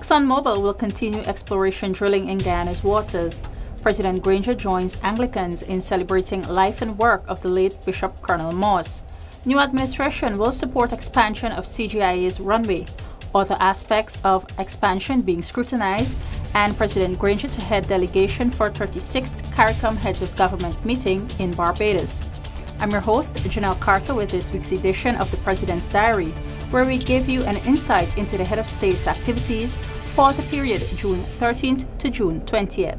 ExxonMobil will continue exploration drilling in Guyana's waters. President Granger joins Anglicans in celebrating life and work of the late Bishop Colonel Moss. New administration will support expansion of CGIA's runway, other aspects of expansion being scrutinized, and President Granger to head delegation for 36th CARICOM Heads of Government meeting in Barbados. I'm your host, Janelle Carter, with this week's edition of the President's Diary, where we give you an insight into the Head of State's activities for the period June 13th to June 20th.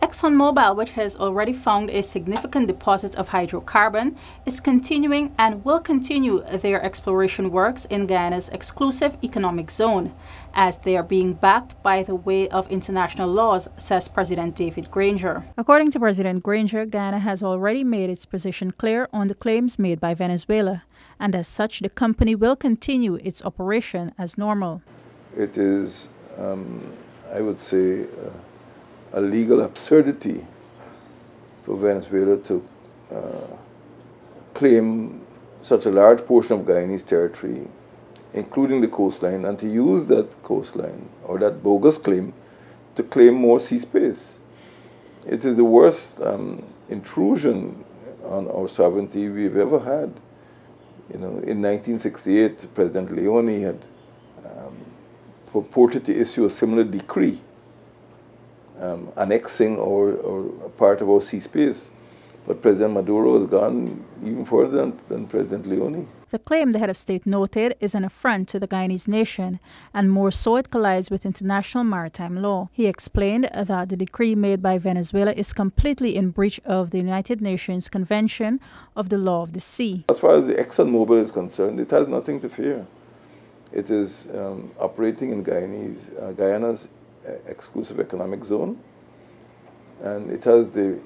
ExxonMobil, which has already found a significant deposit of hydrocarbon, is continuing and will continue their exploration works in Guyana's exclusive economic zone, as they are being backed by the weight of international laws, says President David Granger. According to President Granger, Guyana has already made its position clear on the claims made by Venezuela, and as such, the company will continue its operation as normal. It is, I would say, a legal absurdity for Venezuela to claim such a large portion of Guyanese territory, including the coastline, and to use that coastline, or that bogus claim, to claim more sea space. It is the worst intrusion on our sovereignty we've ever had. You know, in 1968, President Leone had purported to issue a similar decree annexing or a part of our sea space. But President Maduro has gone even further than President Leone. The claim, the head of state noted, is an affront to the Guyanese nation, and more so it collides with international maritime law. He explained that the decree made by Venezuela is completely in breach of the United Nations Convention of the Law of the Sea. As far as the ExxonMobil is concerned, it has nothing to fear. It is operating in Guyana's exclusive economic zone, and it has the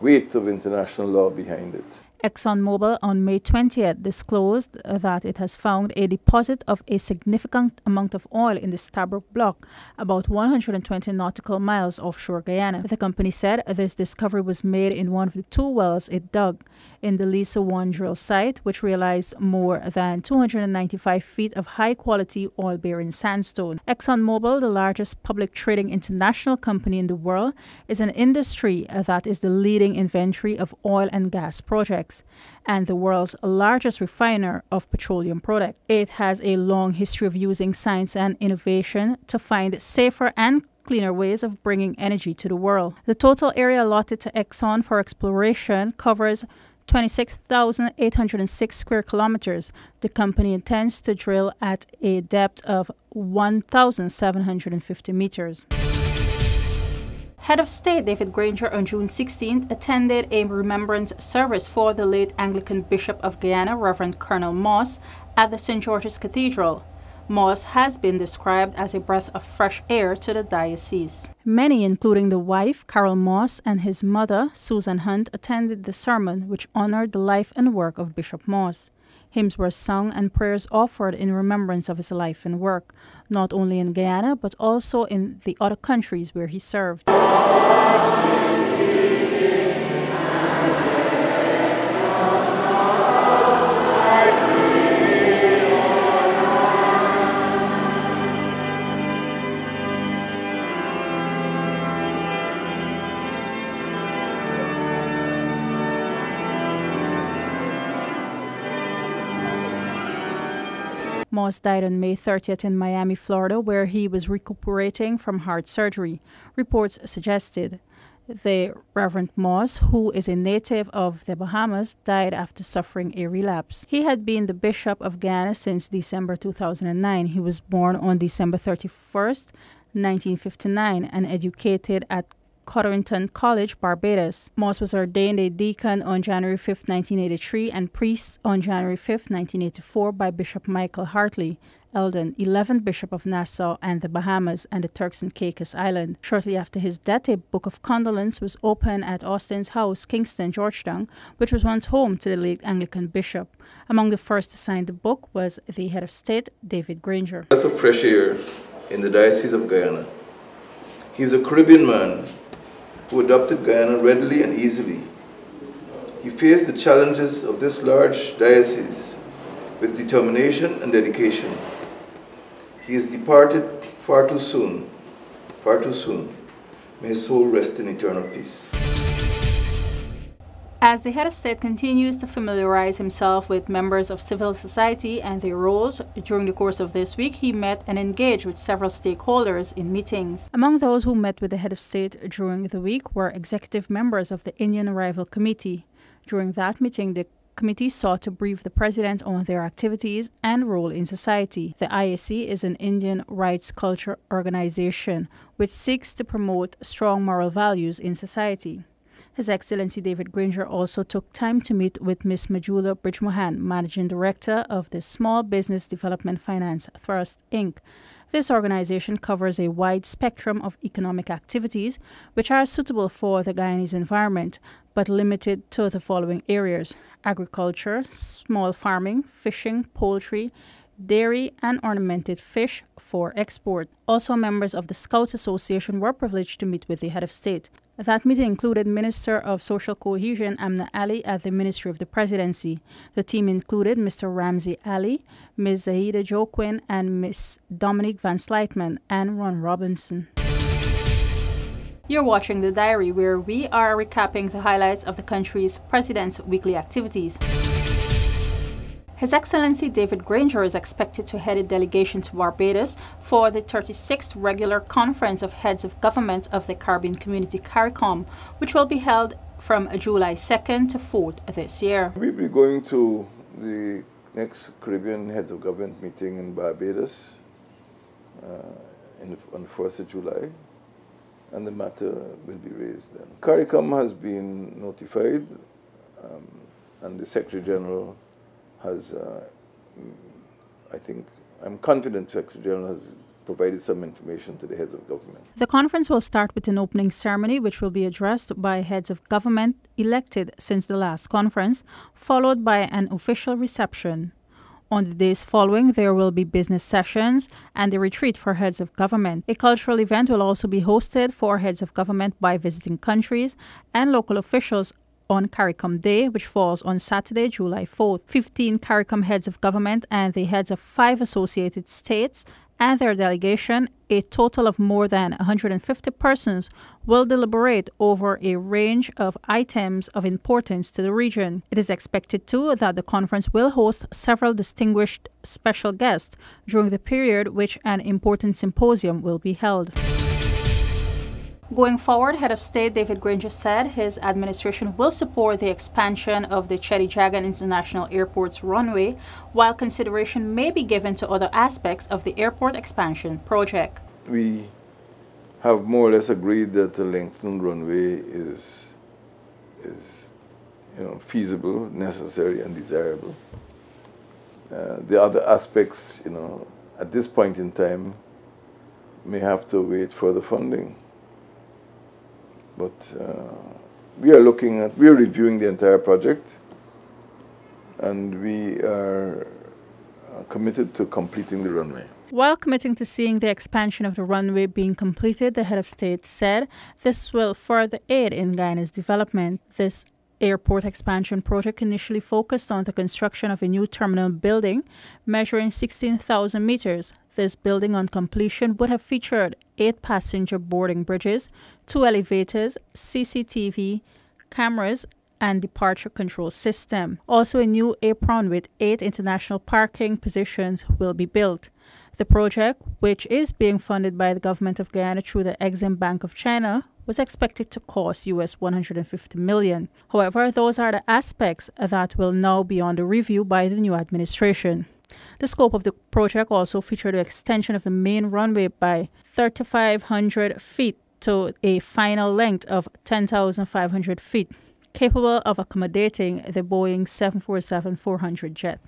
weight of international law behind it. ExxonMobil on May 20th disclosed that it has found a deposit of a significant amount of oil in the Stabroek Block, about 120 nautical miles offshore Guyana. The company said this discovery was made in one of the 2 wells it dug in the Liza 1 drill site, which realized more than 295 feet of high-quality oil-bearing sandstone. ExxonMobil, the largest public trading international company in the world, is an industry that is the leading inventory of oil and gas projects and the world's largest refiner of petroleum products. It has a long history of using science and innovation to find safer and cleaner ways of bringing energy to the world. The total area allotted to Exxon for exploration covers 26,806 square kilometers. The company intends to drill at a depth of 1,750 meters. Head of State David Granger on June 16th attended a remembrance service for the late Anglican Bishop of Guyana, Reverend Colonel Moss, at the St. George's Cathedral. Moss has been described as a breath of fresh air to the diocese. Many, including the wife, Carol Moss, and his mother, Susan Hunt, attended the sermon, which honored the life and work of Bishop Moss. Hymns were sung and prayers offered in remembrance of his life and work, not only in Guyana, but also in the other countries where he served. Moss died on May 30th in Miami, Florida, where he was recuperating from heart surgery. Reports suggested the Reverend Moss, who is a native of the Bahamas, died after suffering a relapse. He had been the Bishop of Guyana since December 2009. He was born on December 31st, 1959, and educated at Codrington College, Barbados. Moss was ordained a deacon on January 5, 1983 and priest on January 5, 1984 by Bishop Michael Hartley, Eldon, 11th Bishop of Nassau and the Bahamas and the Turks and Caicos Island. Shortly after his death, a book of condolence was opened at Austin's house, Kingston, Georgetown, which was once home to the late Anglican bishop. Among the first to sign the book was the head of state, David Granger. Breath of fresh air in the Diocese of Guyana. He was a Caribbean man who adopted Guyana readily and easily. He faced the challenges of this large diocese with determination and dedication. He has departed far too soon, far too soon. May his soul rest in eternal peace. As the head of state continues to familiarize himself with members of civil society and their roles, during the course of this week, he met and engaged with several stakeholders in meetings. Among those who met with the head of state during the week were executive members of the Indian Arrival Committee. During that meeting, the committee sought to brief the president on their activities and role in society. The IAC is an Indian rights culture organization which seeks to promote strong moral values in society. His Excellency David Granger also took time to meet with Ms. Majula Bridgemohan, Managing Director of the Small Business Development Finance Trust, Inc. This organization covers a wide spectrum of economic activities which are suitable for the Guyanese environment, but limited to the following areas: agriculture, small farming, fishing, poultry, dairy, and ornamented fish for export. Also, members of the Scouts Association were privileged to meet with the head of state. That meeting included Minister of Social Cohesion Amna Ali at the Ministry of the Presidency. The team included Mr. Ramsey Ali, Ms. Zahida Joquin, and Ms. Dominique Van Slytman and Ron Robinson. You're watching The Diary, where we are recapping the highlights of the country's president's weekly activities. His Excellency David Granger is expected to head a delegation to Barbados for the 36th regular Conference of Heads of Government of the Caribbean Community CARICOM, which will be held from July 2nd to 4th this year. We'll be going to the next Caribbean Heads of Government meeting in Barbados on the 1st of July, and the matter will be raised then. CARICOM has been notified, and the Secretary General has, I'm confident the Secretary General has provided some information to the heads of government. The conference will start with an opening ceremony which will be addressed by heads of government elected since the last conference, followed by an official reception. On the days following, there will be business sessions and a retreat for heads of government. A cultural event will also be hosted for heads of government by visiting countries and local officials on CARICOM Day, which falls on Saturday, July 4th. 15 CARICOM heads of government and the heads of 5 associated states and their delegation, a total of more than 150 persons, will deliberate over a range of items of importance to the region. It is expected, too, that the conference will host several distinguished special guests during the period which an important symposium will be held. Going forward, Head of State David Granger said his administration will support the expansion of the Cheddi Jagan International Airport's runway, while consideration may be given to other aspects of the airport expansion project. We have more or less agreed that the lengthened runway is feasible, necessary, and desirable. The other aspects, at this point in time, may have to wait for the funding. But we are reviewing the entire project, and we are committed to completing the runway. While committing to seeing the expansion of the runway being completed, the head of state said this will further aid in Guyana's development. This airport expansion project initially focused on the construction of a new terminal building measuring 16,000 meters. This building on completion would have featured 8 passenger boarding bridges, 2 elevators, CCTV cameras, and departure control system. Also, a new apron with 8 international parking positions will be built. The project, which is being funded by the government of Guyana through the Exim Bank of China, was expected to cost US $150 million. However, those are the aspects that will now be under review by the new administration. The scope of the project also featured the extension of the main runway by 3,500 feet to a final length of 10,500 feet, capable of accommodating the Boeing 747-400 jet.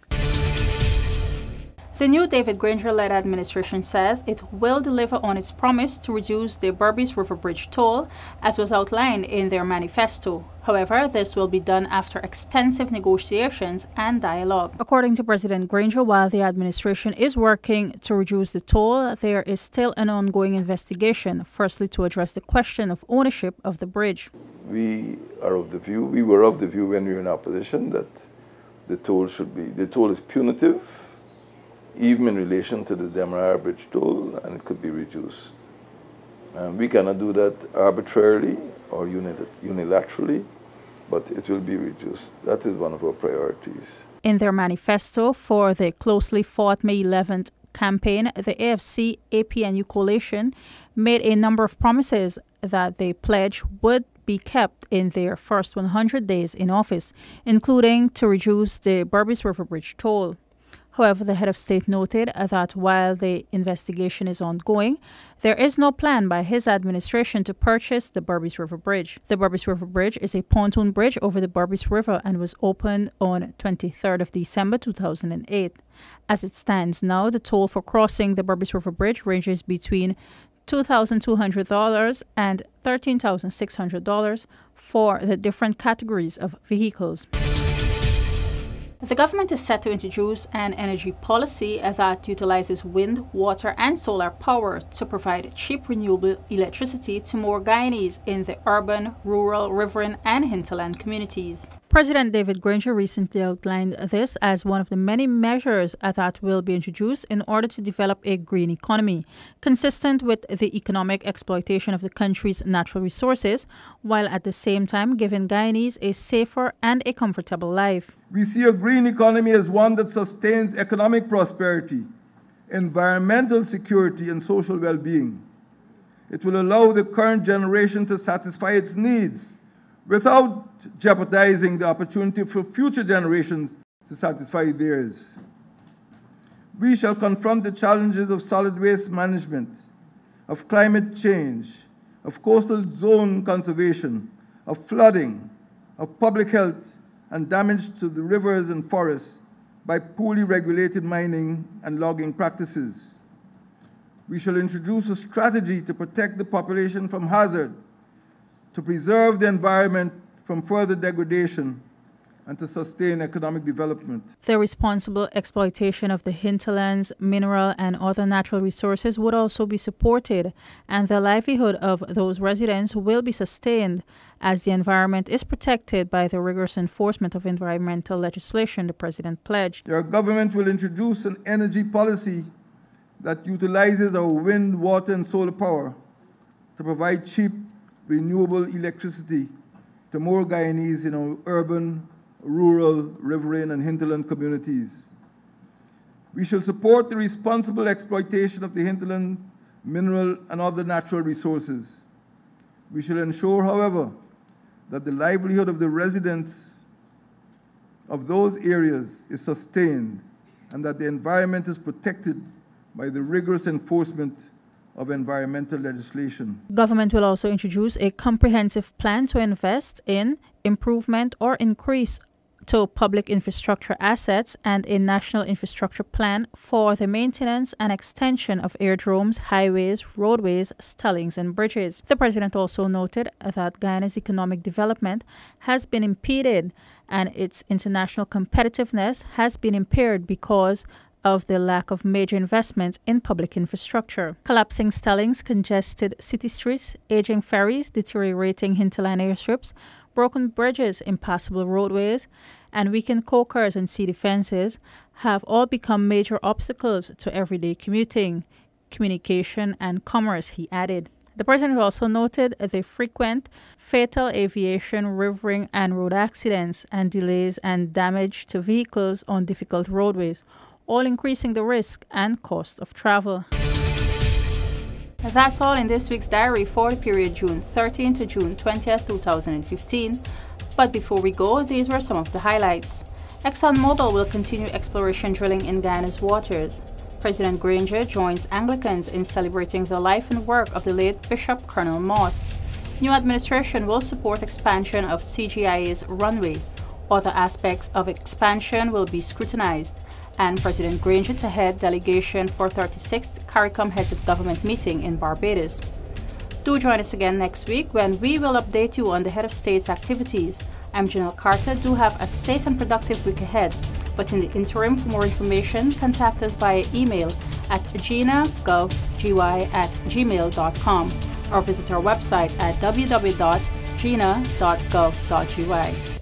The new David Granger-led administration says it will deliver on its promise to reduce the Berbice River Bridge toll, as was outlined in their manifesto. However, this will be done after extensive negotiations and dialogue. According to President Granger, while the administration is working to reduce the toll, there is still an ongoing investigation, firstly to address the question of ownership of the bridge. We were of the view when we were in opposition that the toll is punitive even in relation to the Demerara Bridge toll, and it could be reduced. We cannot do that arbitrarily or unilaterally, but it will be reduced. That is one of our priorities. In their manifesto for the closely fought May 11th campaign, the AFC APNU coalition made a number of promises that they pledged would be kept in their first 100 days in office, including to reduce the Berbice River Bridge toll. However, the head of state noted that while the investigation is ongoing, there is no plan by his administration to purchase the Berbice River Bridge. The Berbice River Bridge is a pontoon bridge over the Berbice River and was opened on 23rd of December 2008. As it stands now, the toll for crossing the Berbice River Bridge ranges between $2,200 and $13,600 for the different categories of vehicles. The government is set to introduce an energy policy that utilizes wind, water, and solar power to provide cheap renewable electricity to more Guyanese in the urban, rural, riverine, and hinterland communities. President David Granger recently outlined this as one of the many measures that will be introduced in order to develop a green economy, consistent with the economic exploitation of the country's natural resources, while at the same time giving Guyanese a safer and a comfortable life. We see a green economy as one that sustains economic prosperity, environmental security, and social well-being. It will allow the current generation to satisfy its needs without jeopardizing the opportunity for future generations to satisfy theirs. We shall confront the challenges of solid waste management, of climate change, of coastal zone conservation, of flooding, of public health, and damage to the rivers and forests by poorly regulated mining and logging practices. We shall introduce a strategy to protect the population from hazard, to preserve the environment from further degradation, and to sustain economic development. The responsible exploitation of the hinterlands, mineral, and other natural resources would also be supported, and the livelihood of those residents will be sustained as the environment is protected by the rigorous enforcement of environmental legislation, the President pledged. Our government will introduce an energy policy that utilizes our wind, water, and solar power to provide cheap, renewable electricity to more Guyanese in our urban, rural, riverine, and hinterland communities. We shall support the responsible exploitation of the hinterland, mineral, and other natural resources. We shall ensure, however, that the livelihood of the residents of those areas is sustained and that the environment is protected by the rigorous enforcement of environmental legislation. Government will also introduce a comprehensive plan to invest in improvement or increase to public infrastructure assets and a national infrastructure plan for the maintenance and extension of aerodromes, highways, roadways, stallings, and bridges. The President also noted that Guyana's economic development has been impeded and its international competitiveness has been impaired because of the lack of major investment in public infrastructure. Collapsing stallings, congested city streets, aging ferries, deteriorating hinterland airstrips, broken bridges, impassable roadways, and weakened cokers and sea defenses have all become major obstacles to everyday commuting, communication, and commerce, he added. The President also noted the frequent fatal aviation, riverine, and road accidents and delays and damage to vehicles on difficult roadways, all increasing the risk and cost of travel. That's all in this week's diary for the period June 13 to June 20th, 2015. But before we go, these were some of the highlights. ExxonMobil will continue exploration drilling in Guyana's waters. President Granger joins Anglicans in celebrating the life and work of the late Bishop Colonel Moss. New administration will support expansion of CGIA's runway. Other aspects of expansion will be scrutinized. And President Granger to head delegation for 36th CARICOM Heads of Government meeting in Barbados. Do join us again next week when we will update you on the Head of State's activities. I'm Janelle Carter. Do have a safe and productive week ahead. But in the interim, for more information, contact us via email at gina.govgy@gmail.com or visit our website at www.gina.gov.gy.